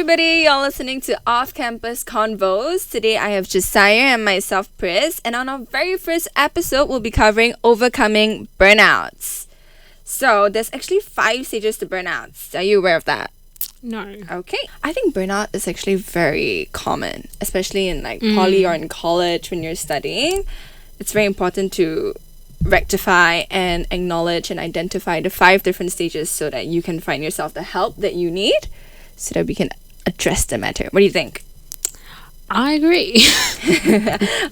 everybody, you're listening to Off-Campus Convos. Today I have Jessiah and myself, Pris, and on our very first episode, we'll be covering overcoming burnouts. So there's actually 5 stages to burnouts. Are you aware of that? No. Okay. I think burnout is actually very common, especially in poly or in college when you're studying. It's very important to rectify and acknowledge and identify the 5 different stages so that you can find yourself the help that you need so that we can address the matter. What do you think? I agree.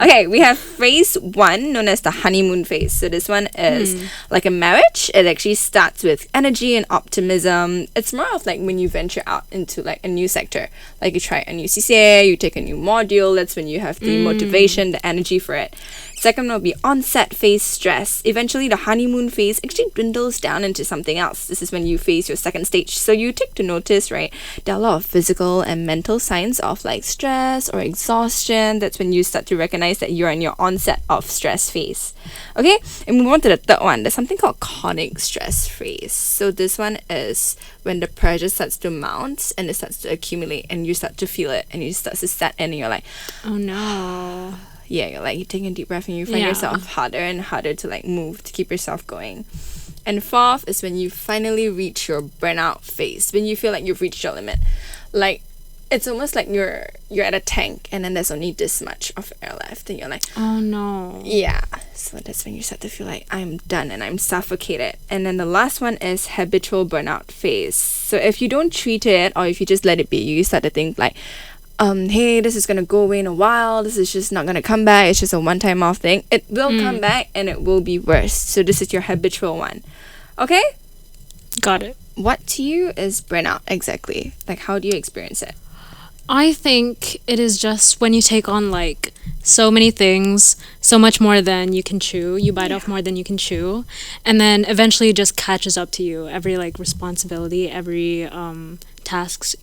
Okay, we have phase 1 known as the honeymoon phase. So this one is like a marriage. It actually starts with energy and optimism. It's more of like when you venture out into like a new sector. Like you try a new CCA, you take a new module. That's when you have the motivation, the energy for it. Second will be onset phase stress. Eventually, the honeymoon phase actually dwindles down into something else. This is when you face your second stage. So you take to notice, right? There are a lot of physical and mental signs of like stress or exhaustion. That's when you start to recognize that you're in your onset of stress phase. Okay, and move on to the third one. There's something called chronic stress phase. So this one is when the pressure starts to mount and it starts to accumulate and you start to feel it and you start to set in and you're like, Oh no. yeah, you're taking a deep breath and you find yourself harder and harder to move to keep yourself going. And fourth is when you finally reach your burnout phase, when you feel like you've reached your limit. Like it's almost like you're at a tank and then there's only this much of air left and you're like, oh no. Yeah. So that's when you start to feel like I'm done and I'm suffocated. And then the last one is habitual burnout phase. So if you don't treat it or if you just let it be, you start to think like, hey, this is gonna go away in a while, this is just not gonna come back, it's just a one-time off thing. It will come back and it will be worse. So this is your habitual one. Okay? Got it. What to you is burnout exactly? Like, how do you experience it? I think it is just when you take on so many things, so much more than you can chew. You bite off more than you can chew. And then eventually it just catches up to you. Every responsibility, every task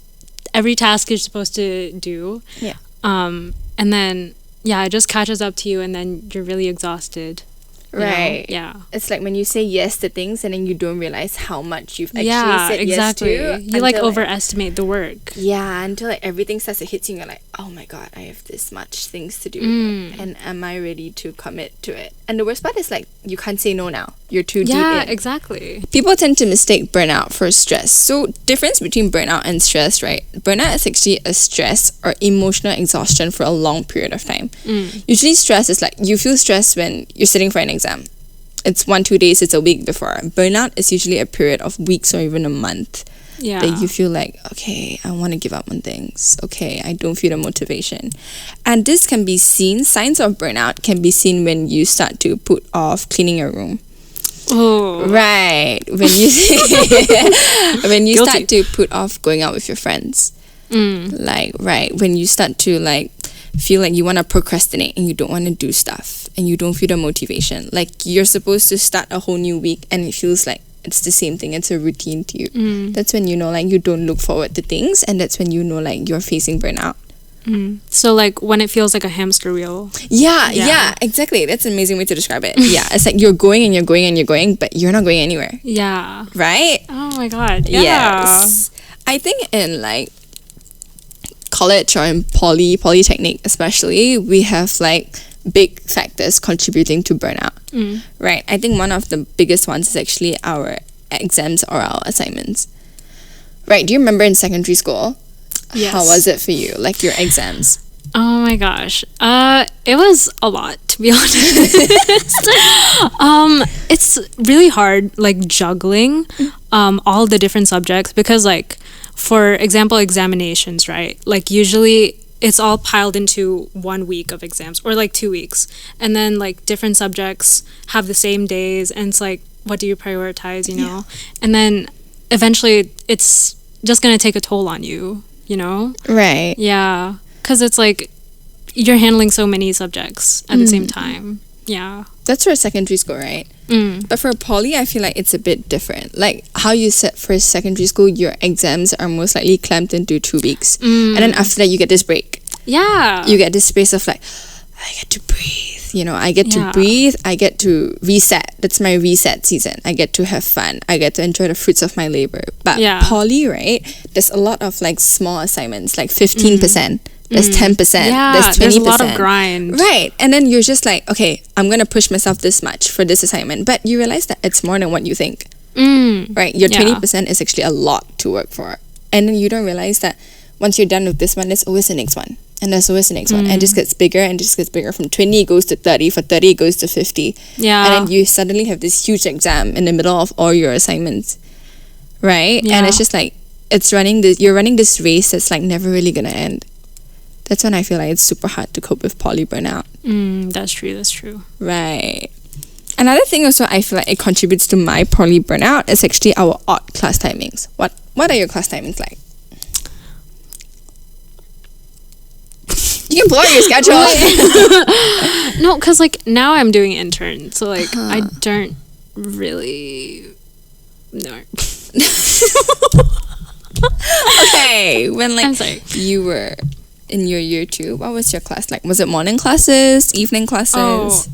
you're supposed to do. Yeah. And then it just catches up to you and then you're really exhausted. Right. Yeah. It's like when you say yes to things and then you don't realize how much you've actually said exactly. yes to. You overestimate the work. Yeah, until everything starts to hit you and you're like, oh my god, I have this much things to do. And am I ready to commit to it? And the worst part is you can't say no now. You're too deep in. Yeah, exactly. People tend to mistake burnout for stress. So difference between burnout and stress, right? Burnout is actually a stress or emotional exhaustion for a long period of time. Usually stress is you feel stressed when you're sitting for an exam. It's 1-2 days, it's a week before. Burnout is usually a period of weeks or even a month. Yeah. That you feel okay, I want to give up on things. Okay, I don't feel the motivation. And this can be seen, signs of burnout can be seen when you start to put off cleaning your room. Oh. Right. When you when you start to put off going out with your friends. When you start to feel like you want to procrastinate and you don't want to do stuff and you don't feel the motivation. You're supposed to start a whole new week and it feels like it's the same thing, it's a routine to you. That's when you know you don't look forward to things, and that's when you know you're facing burnout. So when it feels like a hamster wheel. Yeah, exactly. That's an amazing way to describe it. Yeah, it's you're going and you're going and you're going, but you're not going anywhere. Yeah. Right? Oh my god. Yeah. Yes. I think in college or in Polytechnic especially, we have big factors contributing to burnout. Right? I think one of the biggest ones is actually our exams or our assignments. Right? Do you remember in secondary school? Yes. How was it for you? Your exams? Oh my gosh. It was a lot, to be honest. It's really hard juggling all the different subjects because for example examinations, right? Usually it's all piled into 1 week of exams or 2 weeks, and then different subjects have the same days, and it's what do you prioritize, you know? And then eventually it's just gonna take a toll on you, you know? Right. Yeah, because it's you're handling so many subjects at the same time. Yeah. That's for secondary school, right? But for poly, I feel it's a bit different. How you said for secondary school, your exams are most likely clamped into 2 weeks. And then after that, you get this break. Yeah. You get this space of I get to breathe. You know, I get to breathe. I get to reset. That's my reset season. I get to have fun. I get to enjoy the fruits of my labor. But poly, right? There's a lot of like small assignments, like 15%. There's 10%. There's 20%. There's a lot of grind. Right. And then you're just like, okay, I'm going to push myself this much for this assignment. But you realize that it's more than what you think. Right? Your 20% is actually a lot to work for. And then you don't realize that once you're done with this one, there's always the next one. And there's always the next one. And it just gets bigger and just gets bigger. From 20 it goes to 30. For 30 it goes to 50. Yeah. And then you suddenly have this huge exam in the middle of all your assignments. Right? Yeah. And it's just like, you're running this race that's like never really gonna end. That's when I feel like it's super hard to cope with poly burnout. That's true. Right. Another thing also I feel like it contributes to my poly burnout is actually our odd class timings. What are your class timings like? You can blow your schedule. No, because like now I'm doing intern, so like I don't really know. Okay, when like you were in your year 2, what was your class like? Was it morning classes, evening classes?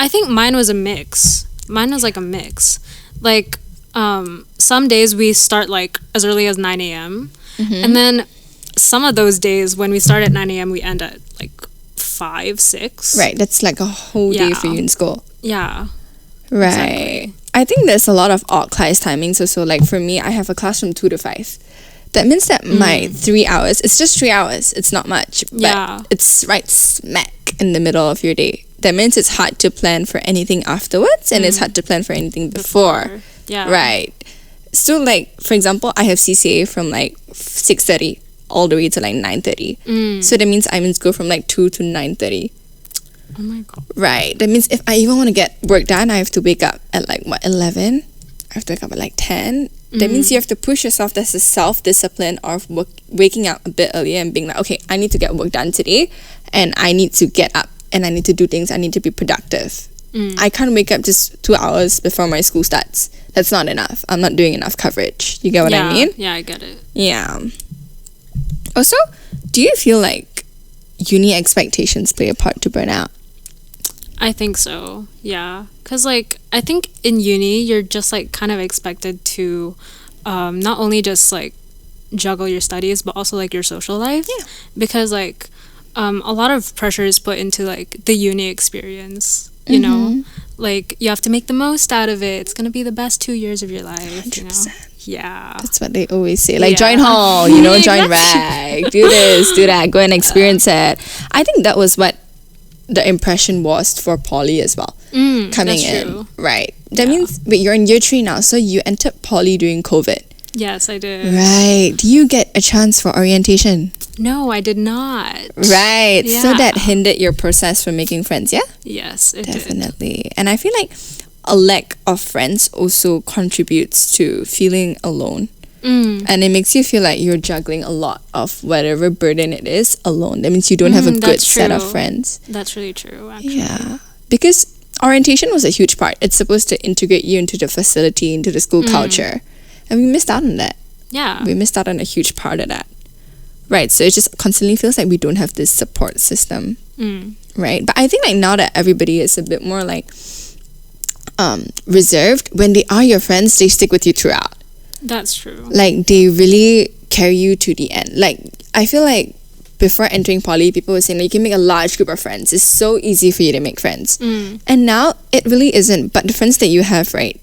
I think mine was a mix. Mine was like a mix. Like some days we start like as early as 9 a.m. And then some of those days when we start at 9 a.m. we end at like 5, 6. Right, that's like a whole day for you in school. Yeah. Right. Exactly. I think there's a lot of odd class timings also. Like for me, I have a class from 2 to 5. That means that my 3 hours, it's just 3 hours. It's not much, but it's right smack in the middle of your day. That means it's hard to plan for anything afterwards and it's hard to plan for anything before. Yeah. Right. So like, for example, I have CCA from like 6:30 all the way to like 9:30. So that means I'm in school from like 2 to 9:30. Oh my god. Right. That means if I even want to get work done, I have to wake up at like 11? I have to wake up at like 10. That means you have to push yourself. There's a self-discipline of waking up a bit earlier and being like, okay, I need to get work done today and I need to get up and I need to do things. I need to be productive. I can't wake up just 2 hours before my school starts. That's not enough. I'm not doing enough coverage. You get what I mean? Yeah, I get it. Yeah. Also, do you feel like uni expectations play a part to burnout? I think so, yeah. Because, like, I think in uni, you're just, like, kind of expected to not only just, like, juggle your studies, but also, like, your social life. Yeah. Because, like, a lot of pressure is put into, like, the uni experience, you know? Like, you have to make the most out of it. It's going to be the best 2 years of your life, 100%. You know? Yeah. That's what they always say. Like, join hall, you know, join rag, do this, do that, go and experience it. I think that was what the impression was for poly as well. Coming in. True. Right. That means, wait, you're in year 3 now, so you entered poly during COVID. Yes, I did. Right. Do you get a chance for orientation? No, I did not. Right. Yeah. So that hindered your process for making friends, yeah? Yes, it Definitely. did. And I feel like a lack of friends also contributes to feeling alone. And it makes you feel like you're juggling a lot of whatever burden it is alone. That means you don't have a good set of friends. That's really true, actually. Yeah. Because orientation was a huge part. It's supposed to integrate you into the facility, into the school culture. And we missed out on that. Yeah. We missed out on a huge part of that. Right. So it just constantly feels like we don't have this support system. Right. But I think like now that everybody is a bit more like reserved, when they are your friends, they stick with you throughout. That's true. Like, they really carry you to the end. Like, I feel like before entering poly, people were saying, like, you can make a large group of friends. It's so easy for you to make friends. And now, it really isn't. But the friends that you have, right,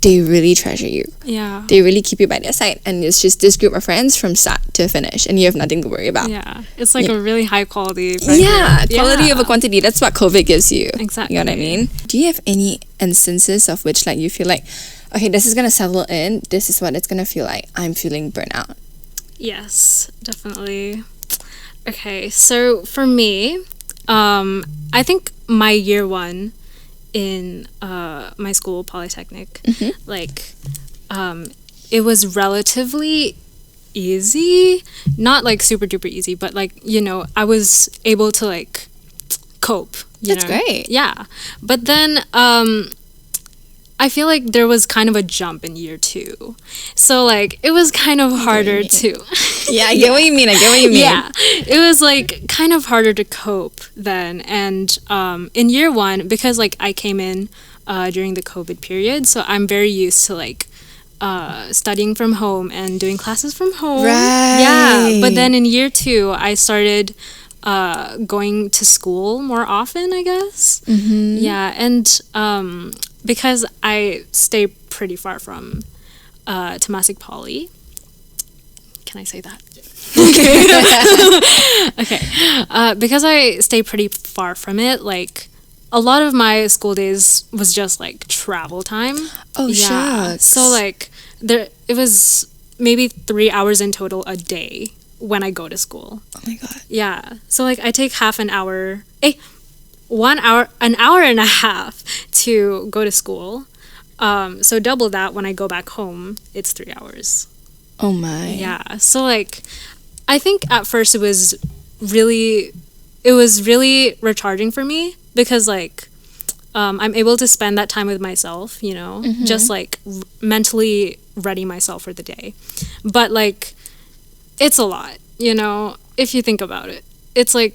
they really treasure you. Yeah. They really keep you by their side. And it's just this group of friends from start to finish. And you have nothing to worry about. Yeah. It's like a really high quality friend group. Quality over quantity. That's what COVID gives you. Exactly. You know what I mean? Do you have any instances of which, like, you feel like, okay, this is going to settle in. This is what it's going to feel like. I'm feeling burnout. Yes, definitely. Okay, so for me, I think my year 1 in my school, Polytechnic, like, it was relatively easy. Not, like, super duper easy, but, like, you know, I was able to, like, cope. That's great. Yeah. But then, I feel like there was kind of a jump in year 2. So like it was kind of harder to Yeah, I get what you mean. Yeah. It was like kind of harder to cope then. And in year 1, because like I came in during the COVID period, so I'm very used to like studying from home and doing classes from home. Right. Yeah. But then in year 2, I started going to school more often, I guess. Mm-hmm. Yeah. And because I stay pretty far from Temasek Poly. Can I say that? Okay. Because I stay pretty far from it, like a lot of my school days was just like travel time. Oh, yeah. shucks. So like it was maybe 3 hours in total a day when I go to school. Oh my god. Yeah. So like I take half an hour, 1 hour, an hour and a half to go to school. So double that when I go back home, it's 3 hours. Oh my. Yeah. So like I think at first it was really recharging for me because like I'm able to spend that time with myself, you know, just like mentally ready myself for the day. But like it's a lot, you know, if you think about it. It's like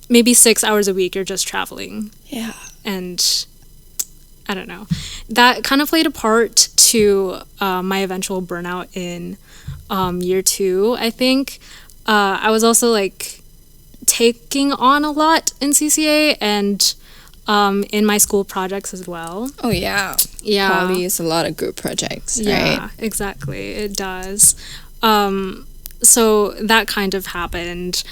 maybe 6 hours a week you're just traveling. Yeah. And I don't know. That kind of played a part to my eventual burnout in year 2, I think. I was also like taking on a lot in CCA and in my school projects as well. Oh yeah. Yeah. Poly is a lot of group projects, right? Yeah, exactly. It does. So that kind of happened.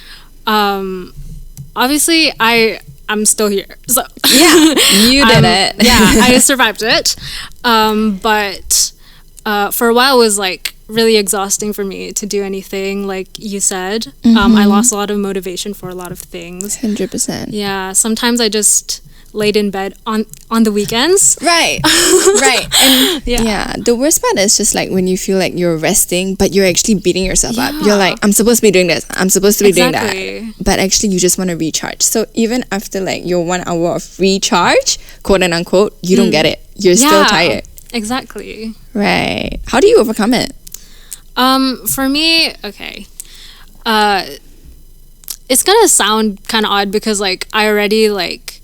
Obviously, I'm still here. So Yeah, you did it. Yeah, I survived it. But for a while, it was like really exhausting for me to do anything. Like you said, I lost a lot of motivation for a lot of things. 100%. Yeah, sometimes I just laid in bed on the weekends. Right. Right. And Yeah. the worst part is just like when you feel like you're resting, but you're actually beating yourself up. Yeah. You're like, I'm supposed to be doing this. I'm supposed to be doing Exactly. that. But actually, you just want to recharge. So even after like your 1 hour of recharge, quote and unquote, you don't get it. You're still tired. Exactly. Right. How do you overcome it? For me, okay. It's gonna sound kind of odd because like I already like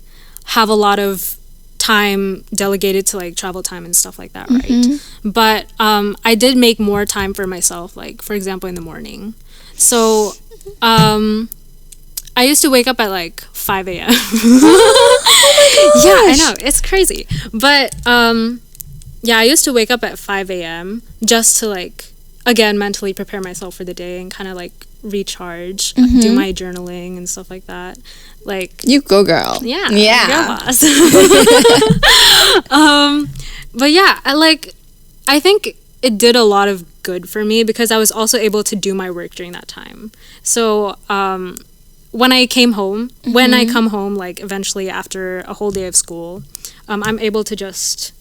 have a lot of time delegated to like travel time and stuff like that, right? But I did make more time for myself, like for example in the morning. So I used to wake up at like 5 a.m. Yeah, I know, it's crazy. But yeah, I used to wake up at 5 a.m. just to like again mentally prepare myself for the day and kind of like recharge, do my journaling and stuff like that. Like You go, girl. yeah, Yeah. girl boss. But yeah, I think it did a lot of good for me because I was also able to do my work during that time. So when I came home, when I come home, like eventually after a whole day of school, I'm able to just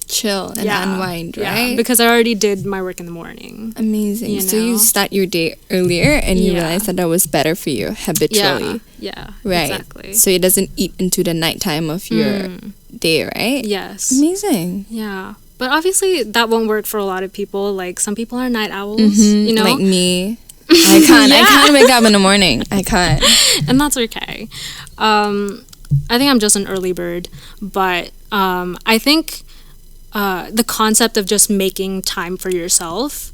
Chill and unwind, right? Yeah, because I already did my work in the morning. Amazing. You So you know? start your day earlier and you Yeah. realize that was better for you habitually. Yeah, Right. exactly. So it doesn't eat into the nighttime of your day, right? Yes. Amazing. Yeah. But obviously that won't work for a lot of people. Like some people are night owls, you know? Like me. I can't wake up in the morning. I can't. And that's okay. I think I'm just an early bird, but I think the concept of just making time for yourself,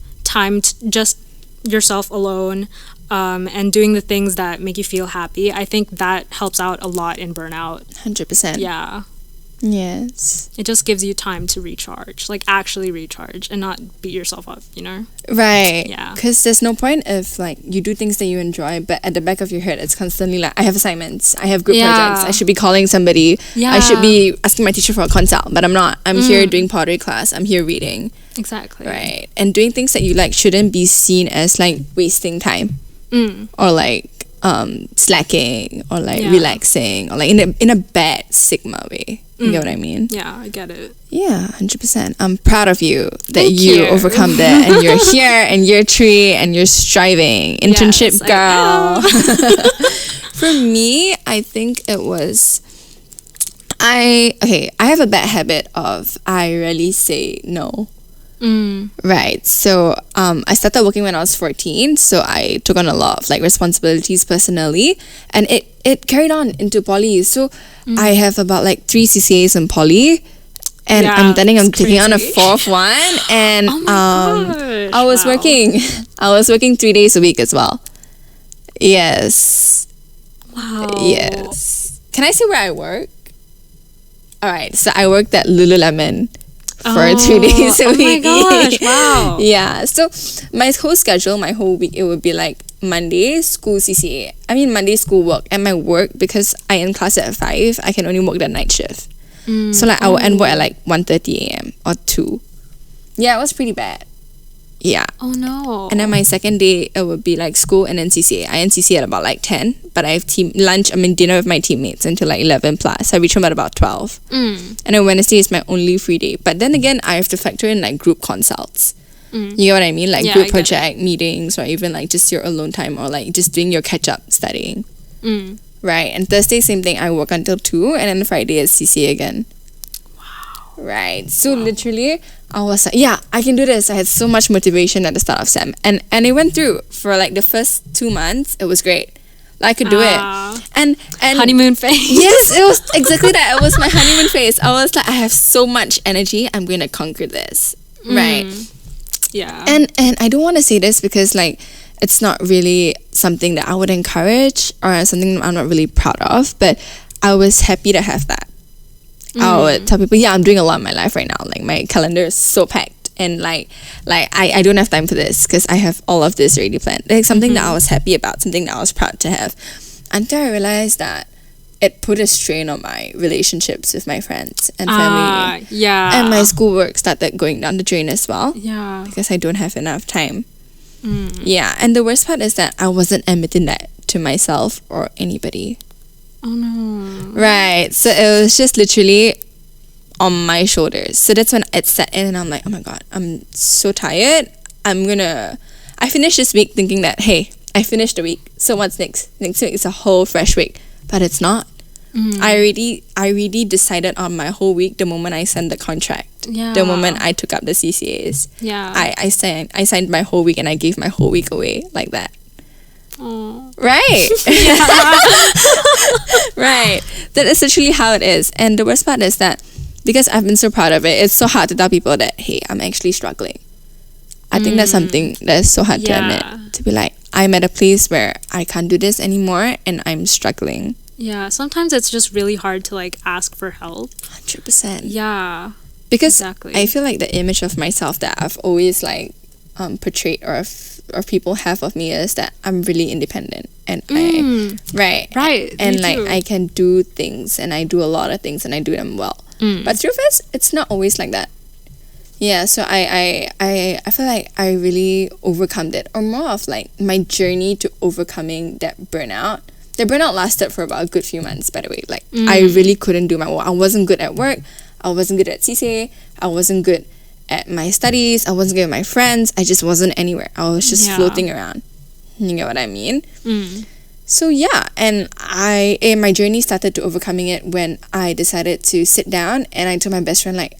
just yourself alone, and doing the things that make you feel happy, I think that helps out a lot in burnout. 100%. Yeah. Yes. It just gives you time to recharge, like actually recharge and not beat yourself up, you know? Right. Yeah. Because there's no point if like you do things that you enjoy, but at the back of your head, it's constantly like, I have assignments, I have group projects, I should be calling somebody, I should be asking my teacher for a consult, but I'm not. I'm here doing pottery class, I'm here reading. Exactly. Right. And doing things that you like shouldn't be seen as like wasting time or like slacking or like relaxing or like in a bad sigma way. You get what I mean? Yeah, I get it. Yeah, 100%. I'm proud of you that Thank you you. overcome that and you're here in year 3 and you're striving. Internship Yes, girl. For me, I think it was I have a bad habit of I rarely say no. Right. So I started working when I was 14, so I took on a lot of like responsibilities personally, and it carried on into poly. So I have about like 3 CCAs in poly, and I'm taking on a 4th one, and Oh my gosh, I was wow. working 3 days a week as well. Yes. Wow. Yes. Can I say where I work? All right. So I worked at Lululemon for 2 days a week. Oh my gosh, wow. Yeah. So my whole schedule, my whole week, it would be like Monday, school CCA. I mean, Monday, school work. And my work, because I end class at 5, I can only work the night shift. So like I will end work at like 1:30 a.m. or 2. Yeah, it was pretty bad. Yeah. Oh no. And then my second day, it would be like school and then CCA. I end CCA at about like 10, but I have dinner with my teammates until like 11 plus. I reach home at about 12. And then Wednesday is my only free day. But then again, I have to factor in like group consults. You get what I mean? Like Yeah, group I get project meetings, or even like just your alone time, or like just doing your catch up studying. Right. And Thursday, same thing. I work until 2, and then Friday is CCA again. Right. So literally, I was like, yeah, I can do this. I had so much motivation at the start of SEM. And it went through for like the first 2 months. It was great. Like, I could do it. And Honeymoon phase. yes, it was exactly that. It was my honeymoon phase. I was like, I have so much energy. I'm going to conquer this. Right. Yeah. And I don't want to say this because like it's not really something that I would encourage or something I'm not really proud of. But I was happy to have that. I would tell people, yeah, I'm doing a lot in my life right now. Like my calendar is so packed, and like I don't have time for this because I have all of this already planned. Like something that I was happy about, something that I was proud to have. Until I realized that it put a strain on my relationships with my friends and family. Yeah. And my schoolwork started going down the drain as well. Yeah. Because I don't have enough time. Yeah. And the worst part is that I wasn't admitting that to myself or anybody. Oh no. Right. So it was just literally on my shoulders. So that's when it set in, and I'm like, oh my God, I'm so tired. I finished this week thinking that, hey, I finished the week. So what's next? Next week is a whole fresh week. But it's not. I already decided on my whole week the moment I signed the contract. Yeah. The moment I took up the CCAs. Yeah. I signed my whole week, and I gave my whole week away like that. Oh. Right. Right. That is literally how it is. And the worst part is that because I've been so proud of it, it's so hard to tell people that, hey, I'm actually struggling. I think that's something that is so hard to admit. To be like, I'm at a place where I can't do this anymore and I'm struggling. Yeah. Sometimes it's just really hard to like ask for help. 100%. Yeah. Because Exactly. I feel like the image of myself that I've always like portrayed or people have of me is that I'm really independent and Right. and Me like too. I can do things, and I do a lot of things, and I do them well. But truth is, it's not always like that. Yeah, so I feel like I really overcome it, or more of like my journey to overcoming that burnout. The burnout lasted for about a good few months, by the way. Like I really couldn't do my work. I wasn't good at work. I wasn't good at CCA. I wasn't good at my studies. I wasn't good with my friends. I just wasn't anywhere. I was just floating around. You get what I mean? So yeah, and my journey started to overcoming it when I decided to sit down, and I told my best friend, like,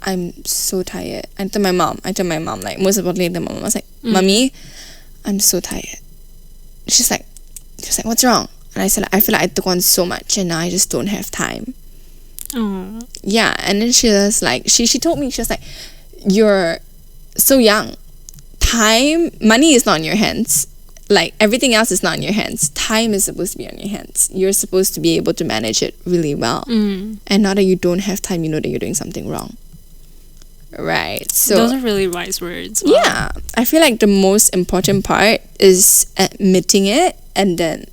I'm so tired. I told my mom, like, most importantly, the mom, I was like, Mommy, I'm so tired. She was like, what's wrong? And I said, I feel like I took on so much, and now I just don't have time. Oh. Yeah, and then she was like, she told me, she was like, you're so young. Money is not in your hands. Like, everything else is not in your hands. Time is supposed to be on your hands. You're supposed to be able to manage it really well. And now that you don't have time, you know that you're doing something wrong. Right. So Those are really wise words. Wow. yeah, I feel like the most important part is admitting it, and then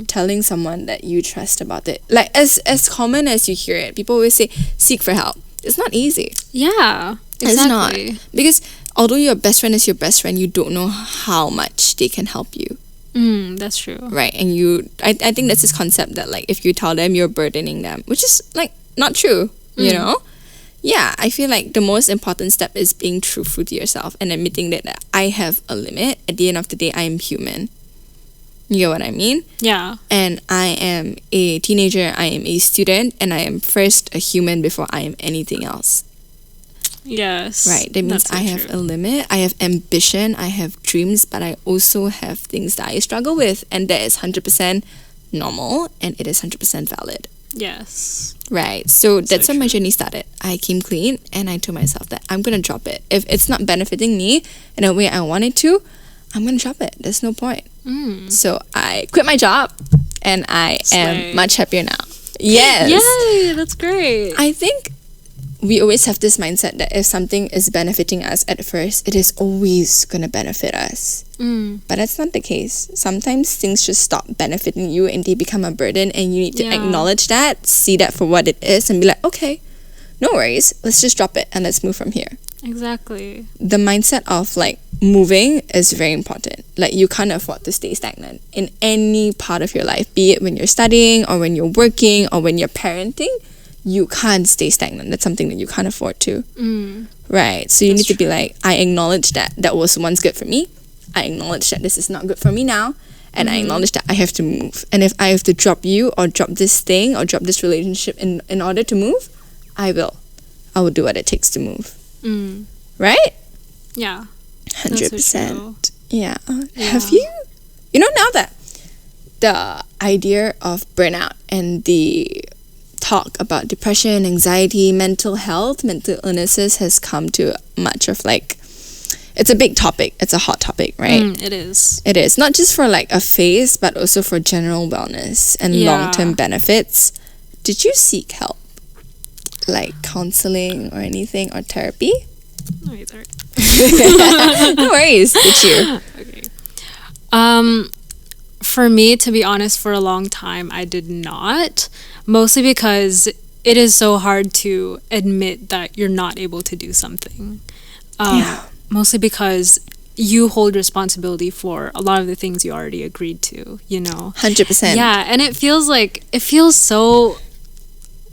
telling someone that you trust about it. Like, as common as you hear it, people always say, seek for help. It's not easy. Yeah. Exactly. It's not. Because although your best friend is your best friend, you don't know how much they can help you. That's true. Right. And I think that's this concept that, like, if you tell them, you're burdening them, which is, like, not true, you know? Yeah, I feel like the most important step is being truthful to yourself and admitting that I have a limit. At the end of the day, I am human. You get what I mean? Yeah. And I am a teenager, I am a student, and I am first a human before I am anything else. Yes. Right. That means That's so I have true. a limit, I have ambition, I have dreams, but I also have things that I struggle with. And that is 100% normal and it is 100% valid. Yes. Right. So that's So when my true. journey started. I came clean and I told myself that I'm going to drop it. If it's not benefiting me in a way I want it to, I'm going to drop it. There's no point. So I quit my job and I Slay. am much happier now. Yes. Yay, that's great. I think we always have this mindset that if something is benefiting us at first, it is always going to benefit us. But that's not the case. Sometimes things just stop benefiting you and they become a burden, and you need to Yeah. acknowledge that, see that for what it is, and be like, okay, no worries, let's just drop it and let's move from here. Exactly. The mindset of like moving is very important. Like you can't afford to stay stagnant in any part of your life, be it when you're studying or when you're working or when you're parenting. You can't stay stagnant. That's something that you can't afford to. Right. So you That's need to be like, I acknowledge that was once good for me. I acknowledge that this is not good for me now. And I acknowledge that I have to move. And if I have to drop you or drop this thing or drop this relationship in order to move, I will. I will do what it takes to move. Right? Yeah. That's so 100%. true. Yeah. Yeah. Have you? You know, now that the idea of burnout and the talk about depression, anxiety, mental health, mental illnesses has come to much of like, it's a big topic. It's a hot topic, right? It is. It is. Not just for like a phase, but also for general wellness and Yeah. long-term benefits. Did you seek help? Like counseling or anything, or therapy? No, either. No worries. Did you? Okay. For me, to be honest, for a long time, I did not. Mostly because it is so hard to admit that you're not able to do something. Yeah. Mostly because you hold responsibility for a lot of the things you already agreed to, you know? 100%. Yeah, and it feels so,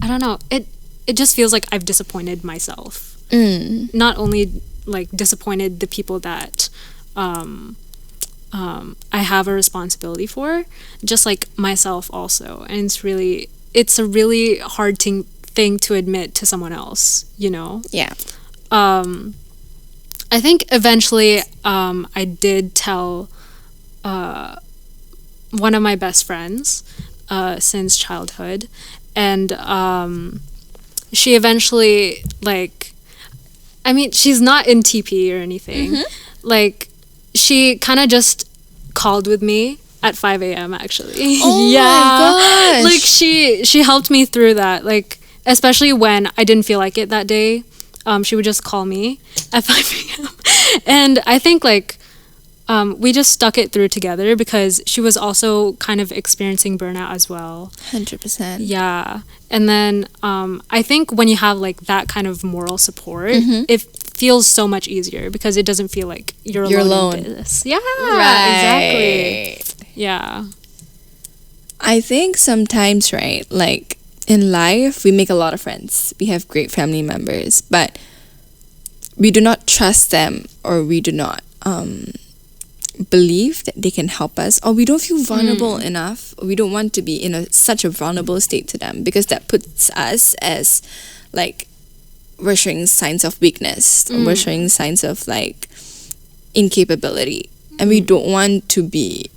I don't know, it just feels like I've disappointed myself. Not only like disappointed the people that I have a responsibility for, just like myself also. And it's a really hard thing to admit to someone else, you know? Yeah. I think eventually I did tell one of my best friends since childhood, and she eventually, like, I mean, she's not in TP or anything. Like, she kind of just called with me at 5 a.m. actually. Oh my gosh. Like, she helped me through that, like, especially when I didn't feel like it that day. She would just call me at 5 a.m. And I think, like, we just stuck it through together because she was also kind of experiencing burnout as well. 100%. Yeah. And then I think when you have, like, that kind of moral support, it feels so much easier because it doesn't feel like you're alone. In this. Yeah. Right. Exactly. Yeah. I think sometimes, right, like in life, we make a lot of friends. We have great family members, but we do not trust them, or we do not believe that they can help us, or we don't feel vulnerable enough. We don't want to be in such a vulnerable state to them, because that puts us as like we're showing signs of weakness, or we're showing signs of like incapability, and we don't want to be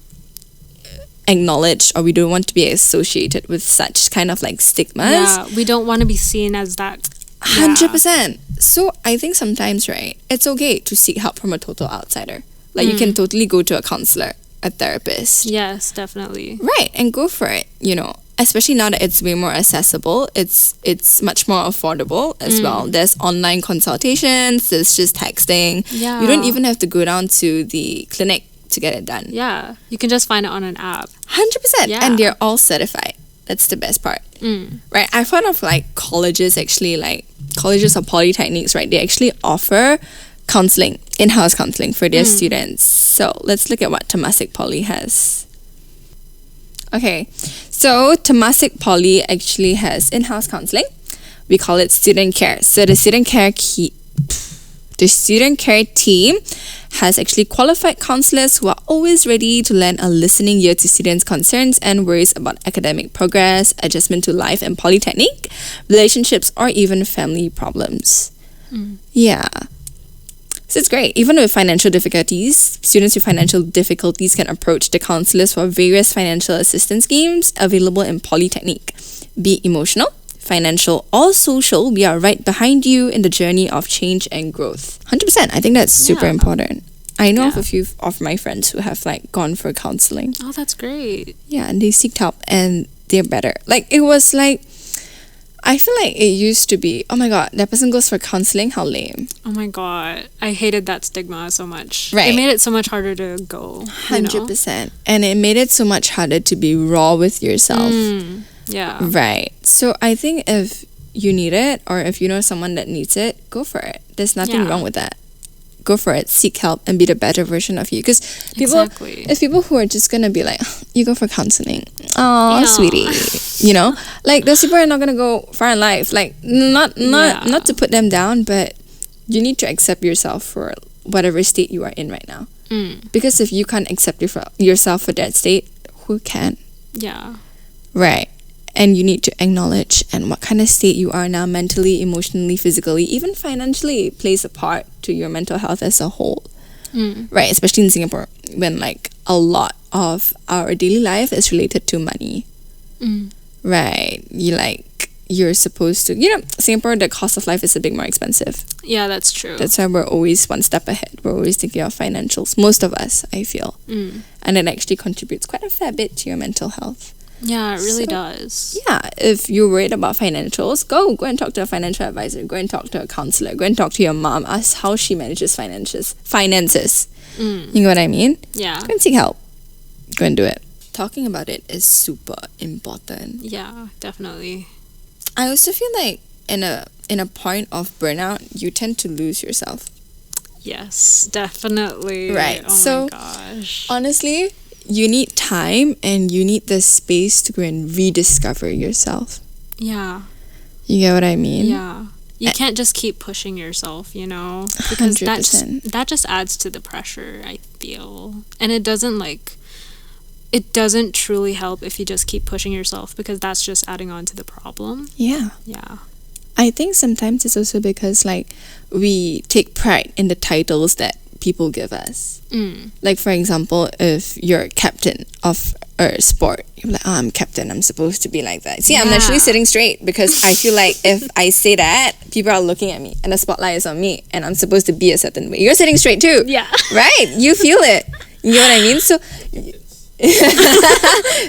acknowledged, or we don't want to be associated with such kind of like stigmas. Yeah. We don't want to be seen as that. 100%. So I think sometimes, right, it's okay to seek help from a total outsider. Like you can totally go to a counselor, a therapist. Yes, definitely. Right, and go for it, you know. Especially now that it's way more accessible, it's much more affordable as well. There's online consultations, there's just texting. Yeah. You don't even have to go down to the clinic to get it done. Yeah. You can just find it on an app. 100%. Yeah. And they're all certified. That's the best part. Right, I've heard of like colleges actually, like colleges or polytechnics, right, they actually offer counseling, in-house counseling for their students. So let's look at what Temasek Poly has. Okay, so Temasek Poly actually has in-house counseling. We call it student care. So the student care team has actually qualified counselors who are always ready to lend a listening ear to students' concerns and worries about academic progress, adjustment to life and Polytechnic, relationships, or even family problems. Yeah. So it's great. Even with financial difficulties, students with financial difficulties can approach the counselors for various financial assistance schemes available in Polytechnic. Be it emotional, financial, or social, we are right behind you in the journey of change and growth. 100%. I think that's super important. I know of a few of my friends who have like gone for counseling. Oh, that's great. Yeah, and they seeked help and they're better. Like it was like, I feel like it used to be, oh my god, that person goes for counseling, how lame. Oh my god, I hated that stigma so much. Right. It made it so much harder to go. 100%. And it made it so much harder to be raw with yourself. Yeah. Right. So I think if you need it, or if you know someone that needs it, go for it. There's nothing wrong with that. Go for it. Seek help and be the better version of you. Because it's people who are just gonna be like, you go for counseling. Oh, sweetie. You know, like those people are not gonna go far in life. Like not to put them down, but you need to accept yourself for whatever state you are in right now. Because if you can't accept yourself for that state, who can? Yeah. Right. And you need to acknowledge and what kind of state you are now mentally, emotionally, physically, even financially plays a part to your mental health as a whole. Right, especially in Singapore when like a lot of our daily life is related to money. Right. You're supposed to, Singapore, the cost of life is a bit more expensive. Yeah, that's true. That's why we're always one step ahead. We're always thinking of financials. Most of us, I feel. And it actually contributes quite a fair bit to your mental health. Yeah, it really does. Yeah, if you're worried about financials, go and talk to a financial advisor. Go and talk to a counselor. Go and talk to your mom. Ask how she manages finances. You know what I mean? Yeah. Go and seek help. Go and do it. Talking about it is super important. Yeah, definitely. I also feel like in a point of burnout, you tend to lose yourself. Yes, definitely. Right. Oh my gosh. Honestly, you need time and you need the space to go and rediscover yourself. Yeah. You get what I mean? Yeah. You can't just keep pushing yourself, because 100%. that just adds to the pressure, I feel. And it doesn't truly help if you just keep pushing yourself, because that's just adding on to the problem. Yeah. Yeah. I think sometimes it's also because like we take pride in the titles that people give us. Like for example, if you're a captain of a sport, you're like, oh, I'm captain, I'm supposed to be like that. See, I'm actually sitting straight because I feel like if I say that, people are looking at me and the spotlight is on me and I'm supposed to be a certain way. You're sitting straight too. Yeah. Right? You feel it. You know what I mean? So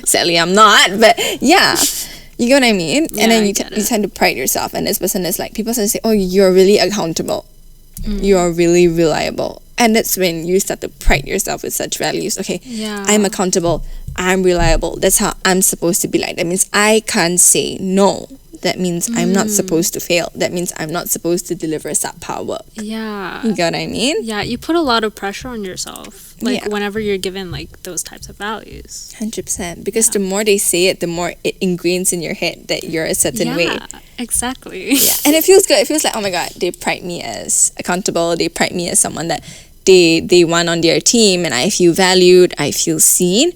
sadly I'm not, but yeah. You get what I mean? Yeah, and then you you tend to pride yourself, and this person is like, people start to say, oh, you're really accountable. You are really reliable. And that's when you start to pride yourself with such values. Okay, I'm accountable, I'm reliable, that's how I'm supposed to be like. That means I can't say no. That means I'm not supposed to fail. That means I'm not supposed to deliver subpar work. Yeah. You get what I mean? Yeah, you put a lot of pressure on yourself, whenever you're given like those types of values. 100%. Because the more they say it, the more it ingrains in your head that you're a certain way. Yeah, exactly. Yeah. And it feels good. It feels like, oh my god, they pride me as accountable. They pride me as someone that they want on their team, and I feel valued, I feel seen.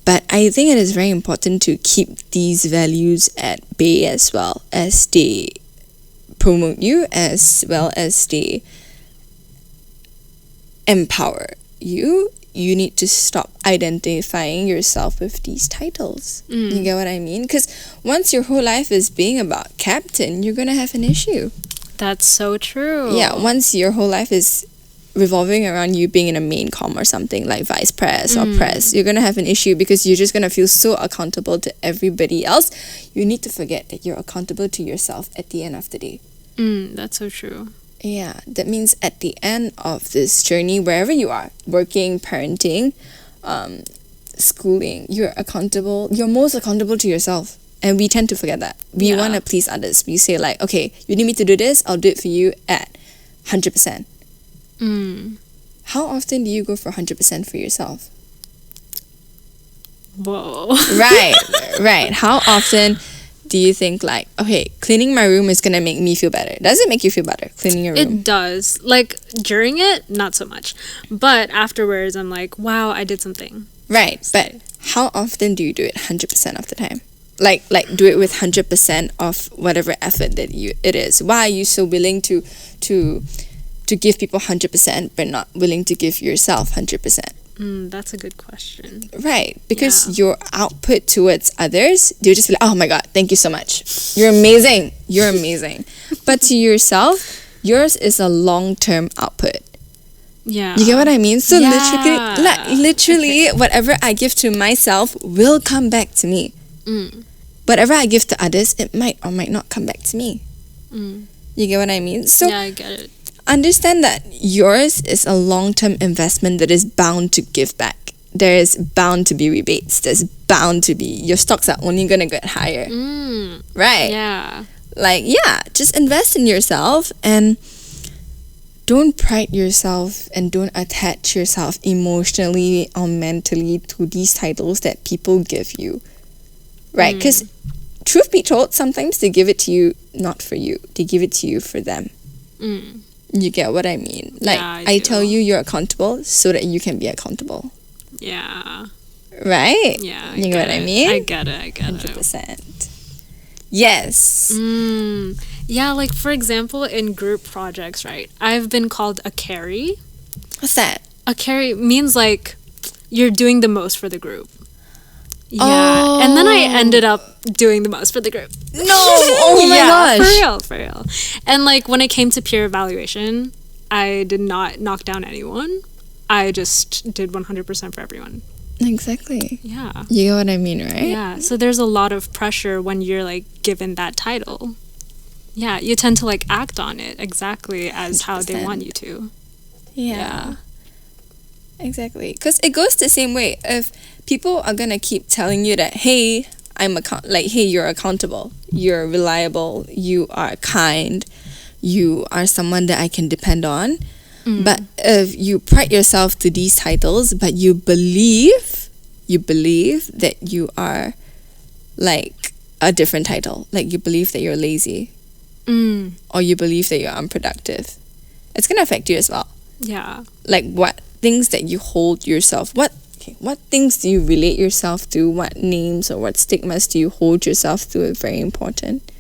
But I think it is very important to keep these values at bay as well as they promote you, as well as they empower you. You need to stop identifying yourself with these titles. You get what I mean? Because once your whole life is being about captain, you're going to have an issue. That's so true. Yeah, once your whole life is revolving around you being in a main comm or something like vice pres or press, you're going to have an issue because you're just going to feel so accountable to everybody else. You need to forget that you're accountable to yourself at the end of the day. That's so true. Yeah, that means at the end of this journey, wherever you are, working, parenting, schooling, you're most accountable to yourself. And we tend to forget that. We want to please others. We say like, okay, you need me to do this, I'll do it for you at 100%. How often do you go for 100% for yourself? Whoa. Right. How often do you think like, okay, cleaning my room is gonna make me feel better? Does it make you feel better, cleaning your room? It does. Like, during it, not so much. But afterwards, I'm like, wow, I did something. Right, but how often do you do it 100% of the time? Like do it with 100% of whatever effort that it is. Why are you so willing to give people 100% but not willing to give yourself 100%? That's a good question. Right, because your output towards others, they'll just be like, oh my god, thank you so much. You're amazing. You're amazing. But to yourself, yours is a long-term output. Yeah. You get what I mean? So Yeah. literally, whatever I give to myself will come back to me. Whatever I give to others, it might or might not come back to me. You get what I mean? So Yeah, I get it. understand that yours is a long-term investment that is bound to give back. There is bound to be rebates. There's bound to be, your stocks are only going to get higher. Right? Yeah. Like, yeah, just invest in yourself and don't pride yourself and don't attach yourself emotionally or mentally to these titles that people give you. Right? Because truth be told, sometimes they give it to you not for you. They give it to you for them. You get what I mean? Like, Yeah, I do. tell you you're accountable so that you can be accountable. Yeah. Right? Yeah. You get what I mean? I get it. 100%. Yes. Yeah, like for example, in group projects, right? I've been called a carry. What's that? A carry means like you're doing the most for the group. Yeah. And then I ended up doing the most for the group. No! Oh my gosh. For real. And like when it came to peer evaluation, I did not knock down anyone. I just did 100% for everyone. Exactly. Yeah. You get what I mean, right? Yeah. So there's a lot of pressure when you're like given that title. Yeah, you tend to like act on it exactly as how they 100%. want you to. Yeah. Exactly. Because it goes the same way. If people are going to keep telling you that, hey, hey, you're accountable, you're reliable, you are kind, you are someone that I can depend on. But if you pride yourself to these titles, but you believe that you are like a different title, like you believe that you're lazy, or you believe that you're unproductive, it's going to affect you as well. Yeah. Like what things that you hold yourself, what things do you relate yourself to, what names or what stigmas do you hold yourself to is very important.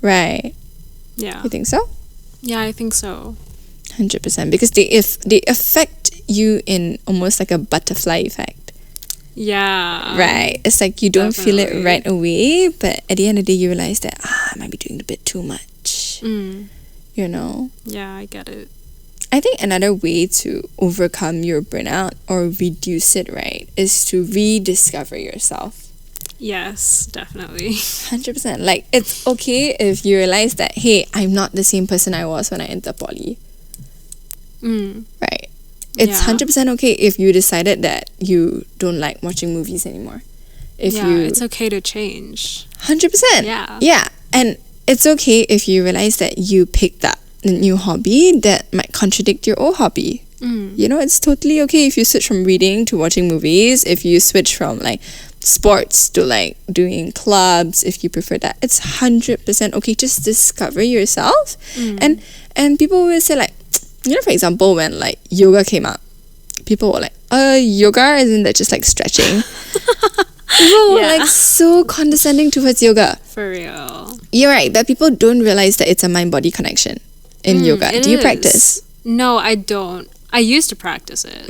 Right? Yeah. You think so? Yeah, I think so. 100%, because they affect you in almost like a butterfly effect. Yeah. Right. It's like you don't feel it Definitely. right away, but at the end of the day you realize that I might be doing a bit too much. You know? Yeah, I get it. I think another way to overcome your burnout or reduce it, right, is to rediscover yourself. Yes, definitely. 100%. Like, it's okay if you realize that, hey, I'm not the same person I was when I entered poly. Right. It's Yeah. 100% okay if you decided that you don't like watching movies anymore. It's okay to change. 100%. Yeah. Yeah. And it's okay if you realize that you picked up a new hobby that might contradict your old hobby. You know, it's totally okay if you switch from reading to watching movies, if you switch from like sports to like doing clubs, if you prefer that. It's 100% okay. Just discover yourself. And people will say like, you know, for example, when like yoga came out, people were like, yoga, isn't that just like stretching? People were like so condescending towards yoga. For real. You're right, but people don't realize that it's a mind-body connection in yoga. It Do you is. practice? No, I don't. I used to practice it.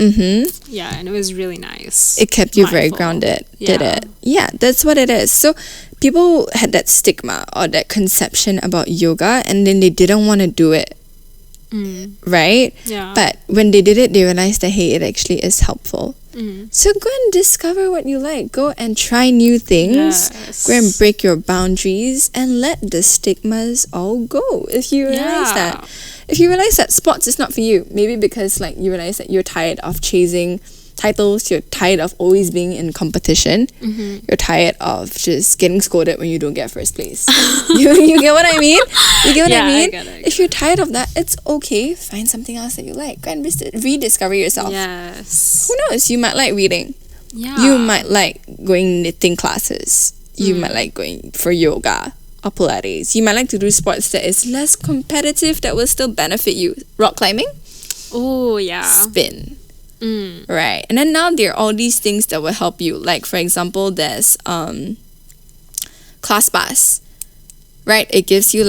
Yeah, and it was really nice. It kept you very Mindful. grounded, did Yeah. it? Yeah, that's what it is. So people had that stigma or that conception about yoga, and then they didn't want to do it. Right? Yeah. But when they did it, they realized that, hey, it actually is helpful. So go and discover what you like. Go and try new things. Yes. Go and break your boundaries and let the stigmas all go. If you realize that. If you realize that sports is not for you, maybe because like you realize that you're tired of chasing titles, you're tired of always being in competition, you're tired of just getting scolded when you don't get first place. you get what I mean? You get what I mean? I get it. If you're tired of that, it's okay. Find something else that you like. Go and rediscover yourself. Yes. Who knows? You might like reading. Yeah. You might like going knitting classes. You might like going for yoga or Pilates. You might like to do sports that is less competitive that will still benefit you. Rock climbing, Oh, yeah. spin. Right. And then now there are all these things that will help you. Like, for example, there's ClassPass. Right? It gives you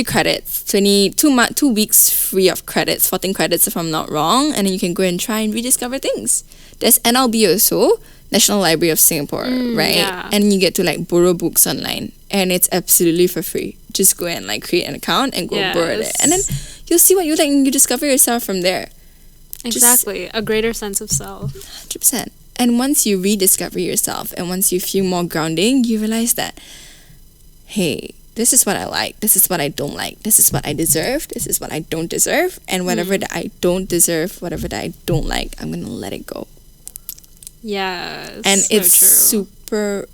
credits, 2 weeks free of credits, 14 credits if I'm not wrong, and then you can go and try and rediscover things. There's NLB also, National Library of Singapore, right? Yeah. And you get to like borrow books online, and it's absolutely for free. Just go and like create an account and go borrow it, and then you'll see what you like, and you discover yourself from there. Exactly. A greater sense of self. 100%. And once you rediscover yourself, and once you feel more grounding, you realize that, hey, this is what I like, this is what I don't like, this is what I deserve, this is what I don't deserve, and whatever that I don't deserve, whatever that I don't like, I'm gonna let it go. Yes. And so it's true. super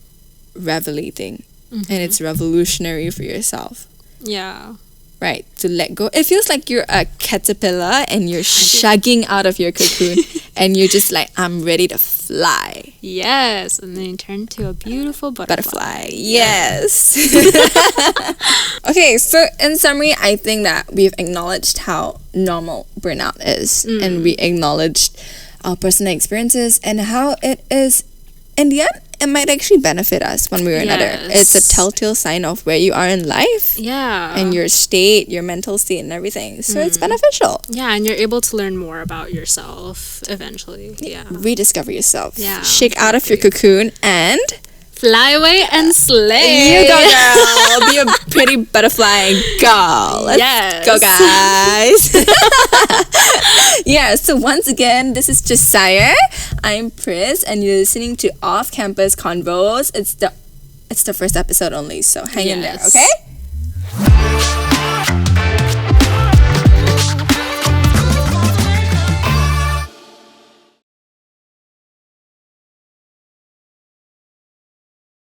revelating, and it's revolutionary for yourself, Yeah. right? To let go. It feels like you're a caterpillar and you're shagging out of your cocoon and you're just like, I'm ready to fly. Yes. And then you turn to a beautiful butterfly. Yes. Okay, so in summary, I think that we've acknowledged how normal burnout is, and we acknowledged our personal experiences and how it is, in the end, it might actually benefit us one way or another. Yes. It's a telltale sign of where you are in life. Yeah. And your state, your mental state, and everything. So it's beneficial. Yeah, and you're able to learn more about yourself eventually. Yeah. Rediscover yourself. Yeah, Shake out of your cocoon and Fly away and slay. you go, girl. Be a pretty butterfly and go. Let's go, guys. Yeah, so once again, this is Jessiah. I'm Pris, and you're listening to Off Campus Convos. It's the first episode only, so hang in there, okay?